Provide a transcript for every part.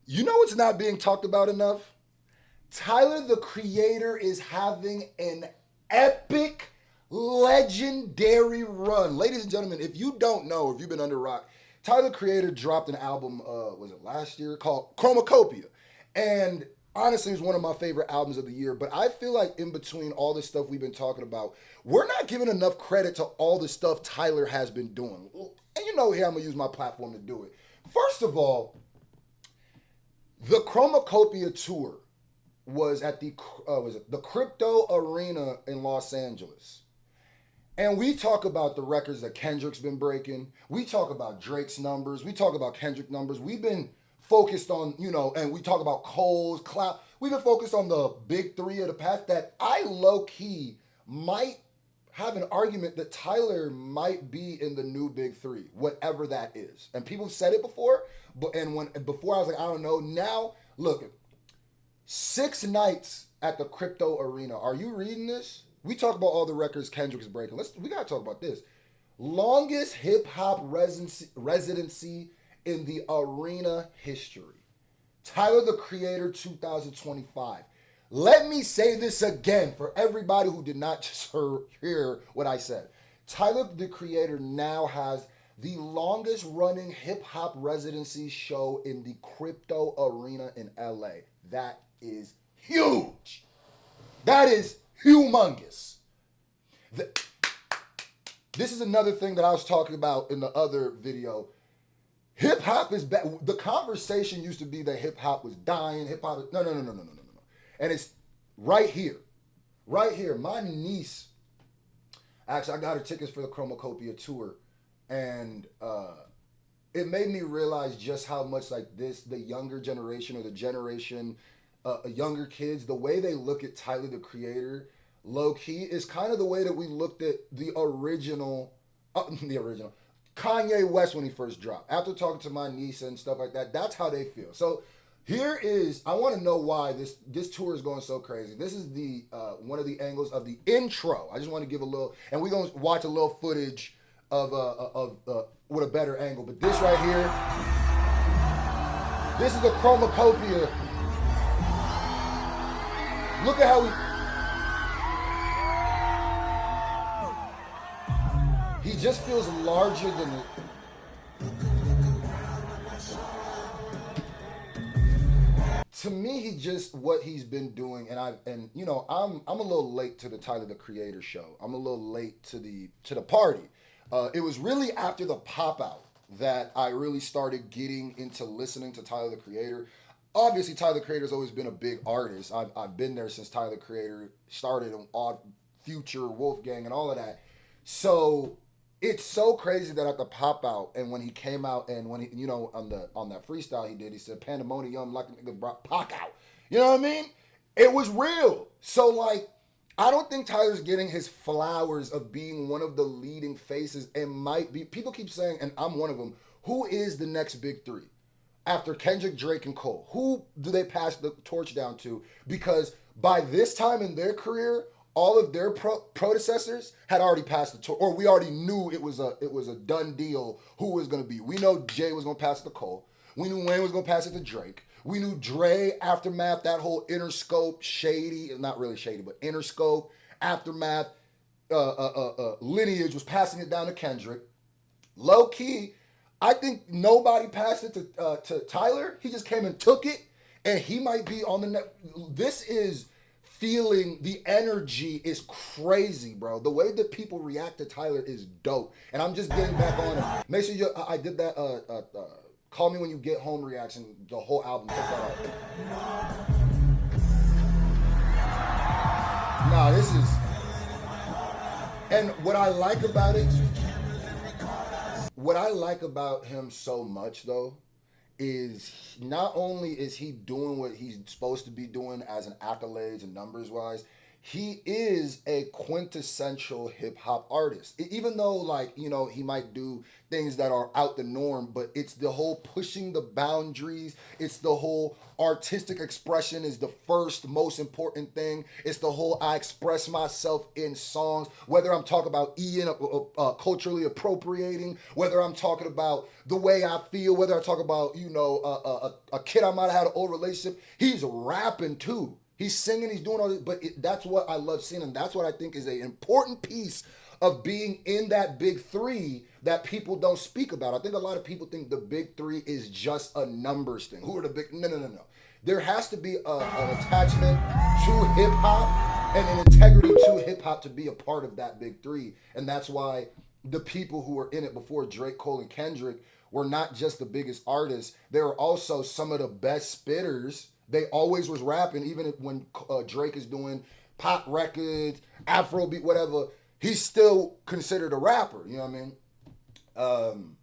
You know what's not being talked about enough? Tyler the Creator is having an epic, legendary run. Ladies and gentlemen, if you don't know, if you've been under a rock, Tyler the Creator dropped an album, was it last year, called Chromacopia. And honestly, it's one of my favorite albums of the year. But I feel like in between all the stuff we've been talking about, we're not giving enough credit to all the stuff Tyler has been doing. And you know, here I'm going to use my platform to do it. First of all, the Chromacopia tour was at the was it the Crypto Arena in Los Angeles. And we talk about the records that Kendrick's been breaking. We talk about Drake's numbers. We talk about Kendrick numbers. We've been focused on, and we talk about Cole's, Cloud. We've been focused on the big three of the past that I low key might have an argument that Tyler might be in the new big three, whatever that is. And people said it before, but and when before I was like, I don't know. Now, look, 6 nights at the Crypto Arena. Are you reading this? We talk about all the records Kendrick's breaking. We gotta talk about this. Longest hip hop residency in the arena history. Tyler the Creator 2025. Let me say this again for everybody who did not just hear what I said. Tyler the Creator now has the longest running hip hop residency show in the Crypto Arena in LA. That is huge. That is humongous. This is another thing that I was talking about in the other video. Hip hop is bad. The conversation used to be that hip hop was dying. Hip hop, no, no, no, no, no, no, no, no. And it's right here, right here. My niece, actually, I got her tickets for the Chromacopia tour, and it made me realize just how much like the younger generation or the generation, younger kids, the way they look at Tyler the Creator, low key, is kind of the way that we looked at the original, the original Kanye West when he first dropped. After talking to my niece and stuff like that, that's how they feel. So here is, I want to know why this tour is going so crazy. This is the one of the angles of the intro. I just want to give a little, and we're gonna watch a little footage of with a better angle. But this right here, this is the Chromacopia. Look at how he just feels larger than. To me, he just what he's been doing, and I'm a little late to the Tyler the Creator show. I'm a little late to the party. It was really after the pop out that I really started getting into listening to Tyler the Creator. Obviously, Tyler the Creator's always been a big artist. I've been there since Tyler the Creator started on Odd Future, Wolfgang, and all of that. So it's so crazy that at the pop out and when he came out and when he on that freestyle he said pandemonium like a nigga brought Pac out. You know what I mean? It was real. So like I don't think Tyler's getting his flowers of being one of the leading faces and might be. People keep saying, and I'm one of them, who is the next big three? After Kendrick, Drake, and Cole, who do they pass the torch down to? Because by this time in their career, all of their predecessors had already passed the torch, or we already knew it was a done deal who was going to be. We know Jay was going to pass it to Cole. We knew Wayne was going to pass it to Drake. We knew Dre, Aftermath, that whole Interscope, shady, not really shady, but Interscope, Aftermath, lineage was passing it down to Kendrick. Low key, I think nobody passed it to Tyler. He just came and took it, and he might be on the next. This is feeling the energy is crazy, bro. The way that people react to Tyler is dope, and I'm just getting back on it. Make sure I did that. Call Me When You Get Home reaction. The whole album. Check that out. Nah, this is. And what I like about him so much though is not only is he doing what he's supposed to be doing as an accolades and numbers wise, he is a quintessential hip hop artist. Even though, like, he might do things that are out the norm, but it's the whole pushing the boundaries. It's the whole artistic expression is the first most important thing. It's the whole I express myself in songs, whether I'm talking about Ian culturally appropriating, whether I'm talking about the way I feel, whether I talk about, a kid I might have had an old relationship. He's rapping too. He's singing, he's doing all this, but that's what I love seeing, and that's what I think is an important piece of being in that big three that people don't speak about. I think a lot of people think the big three is just a numbers thing. Who are the big? No, no, no, no. There has to be an attachment to hip hop and an integrity to hip hop to be a part of that big three, and that's why the people who were in it before Drake, Cole, and Kendrick were not just the biggest artists. They were also some of the best spitters. They always was rapping, even when Drake is doing pop records, Afrobeat, whatever. He's still considered a rapper. You know what I mean?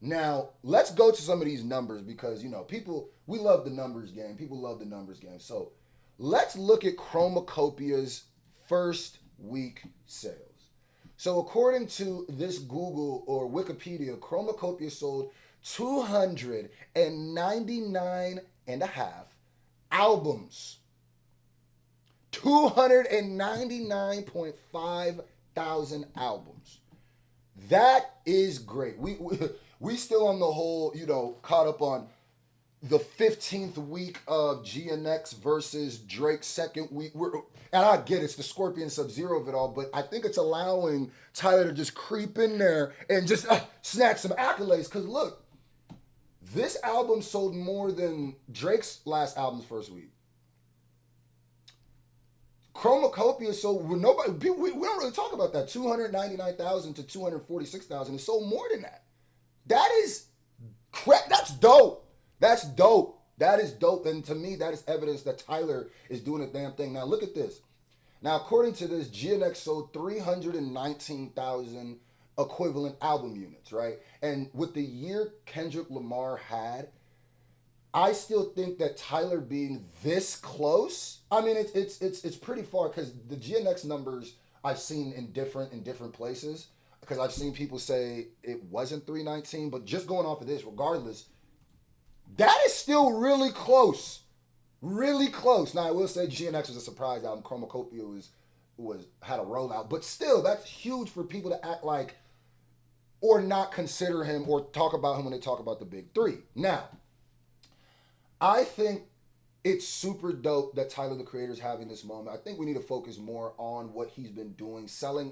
Now let's go to some of these numbers because people, we love the numbers game. People love the numbers game. So let's look at Chromacopia's first week sales. So according to this Google or Wikipedia, Chromacopia sold 299 and a half albums. 299.5 thousand albums. That is great. We still on the whole, caught up on the 15th week of GNX versus Drake's second week. And I get it's the Scorpion Sub-Zero of it all, but I think it's allowing Tyler to just creep in there and just snatch some accolades. Because look, this album sold more than Drake's last album's first week. Chromacopia sold we don't really talk about that. 299,000 to 246,000. It sold more than that. That is crap. That's dope. That's dope. That is dope. And to me, that is evidence that Tyler is doing a damn thing. Now look at this. Now according to this, GNX sold 319,000 equivalent album units, right? And with the year Kendrick Lamar had, I still think that Tyler being this close, I mean, it's pretty far because the GNX numbers I've seen in different places. Because I've seen people say it wasn't 319, but just going off of this, regardless, that is still really close, really close. Now I will say GNX was a surprise album. Chromacopia had a rollout, but still, that's huge for people to act like or not consider him or talk about him when they talk about the big three. Now, I think it's super dope that Tyler the Creator is having this moment. I think we need to focus more on what he's been doing,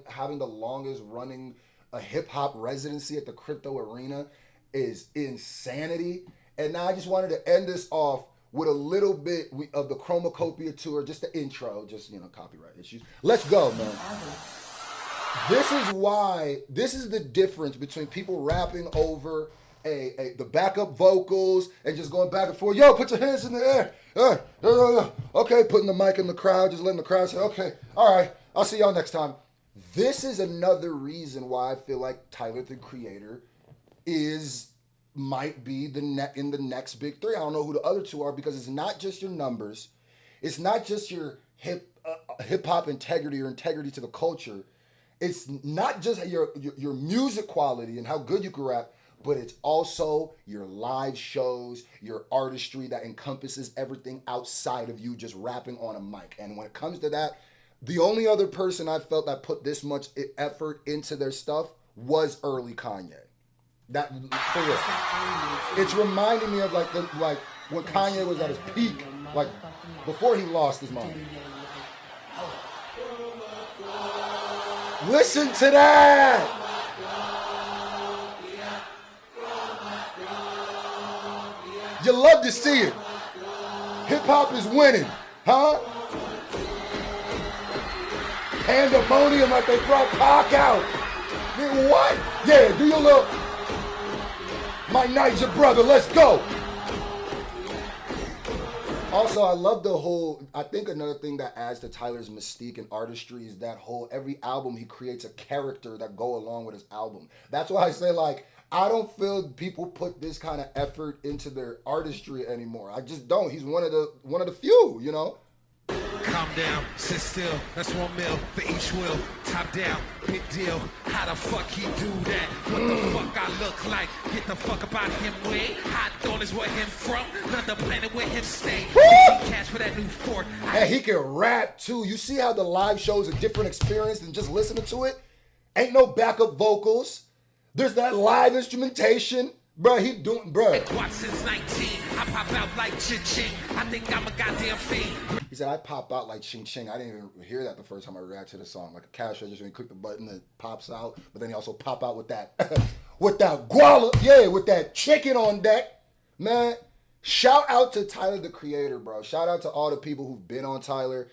having the longest running a hip hop residency at the crypto arena is insanity. And now I just wanted to end this off with a little bit of the Chromacopia tour, just the intro, just copyright issues. Let's go, man. This is the difference between people rapping over the backup vocals and just going back and forth. Yo, put your hands in the air. Okay, putting the mic in the crowd, just letting the crowd say, okay, all right, I'll see y'all next time. This is another reason why I feel like Tyler the Creator might be in the next big three. I don't know who the other two are because it's not just your numbers. It's not just your hip hop integrity or integrity to the culture. It's not just your music quality and how good you can rap, but it's also your live shows, your artistry that encompasses everything outside of you just rapping on a mic. And when it comes to that, the only other person I felt that put this much effort into their stuff was early Kanye. That for real. It's reminding me of like when Kanye was at his peak, like before he lost his mind. Listen to that! You love to see it. Hip hop is winning, huh? Pandemonium like they brought Pac out. Man, what? Yeah, do your little. My Niger brother, let's go. Also, I love the whole. I think another thing that adds to Tyler's mystique and artistry is that whole every album he creates a character that go along with his album. That's why I say I don't feel people put this kind of effort into their artistry anymore. I just don't. He's one of the few, Calm down, sit still, that's 1 mil for each will. Top down, big deal. How the fuck he do that? What the fuck I look like? Get the fuck about him way. Hot dawn is where him from. Another planet where him stay. Cash for that new fort. And he can rap too. You see how the live show is a different experience than just listening to it? Ain't no backup vocals. There's that live instrumentation. Bruh, he doing, bruh. Watch since 19, I pop out like ching-ching. I think I'm a goddamn fiend. He said, I pop out like ching ching. I didn't even hear that the first time I reacted to the song. Like a cash register, when you click the button, it pops out. But then he also pop out with that, with that guala, yeah, with that chicken on deck. Man, shout out to Tyler, the Creator, bro. Shout out to all the people who've been on Tyler.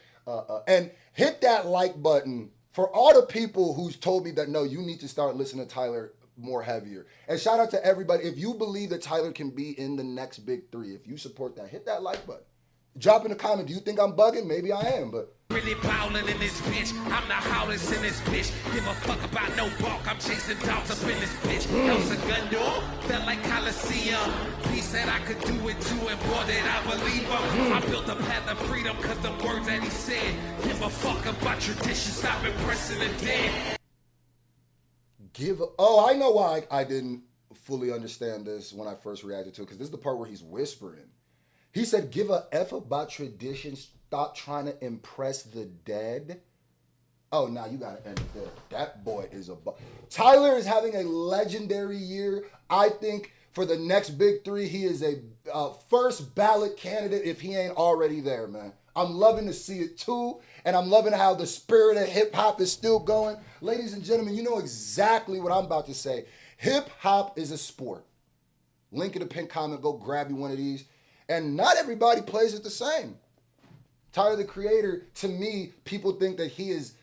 And hit that like button for all the people who's told me that, no, you need to start listening to Tyler more heavier. And shout out to everybody. If you believe that Tyler can be in the next big three, if you support that, hit that like button. Drop in the comment. Do you think I'm bugging? Maybe I am, but Really bowling in this bitch. I'm the howlest in this bitch. Give a fuck about no bark. I'm chasing dogs up in this bitch. El Segundo felt like Coliseum. He said I could do it too, and boy did I believe him. I built a path of freedom cause the words that he said. Give a fuck about tradition. Stop impressing the dead. I know why I didn't fully understand this when I first reacted to it, because this is the part where he's whispering. He said, give a F about tradition, stop trying to impress the dead. Oh, now you gotta end it there. That boy is Tyler is having a legendary year. I think for the next big three, he is a first ballot candidate if he ain't already there, man. I'm loving to see it too, and I'm loving how the spirit of hip hop is still going. Ladies and gentlemen, you know exactly what I'm about to say. Hip hop is a sport. Link in the pinned comment, go grab you one of these. And not everybody plays it the same. Tyler, the Creator, to me, people think that he is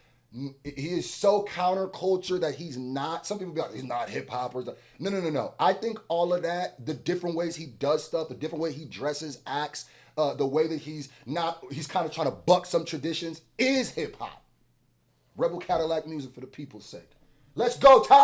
so counterculture that he's not. Some people be like, he's not hip hop or stuff. No. I think all of that, the different ways he does stuff, the different way he dresses, acts, the way that he's kind of trying to buck some traditions is hip hop. Rebel Cadillac music for the people's sake. Let's go, Ty.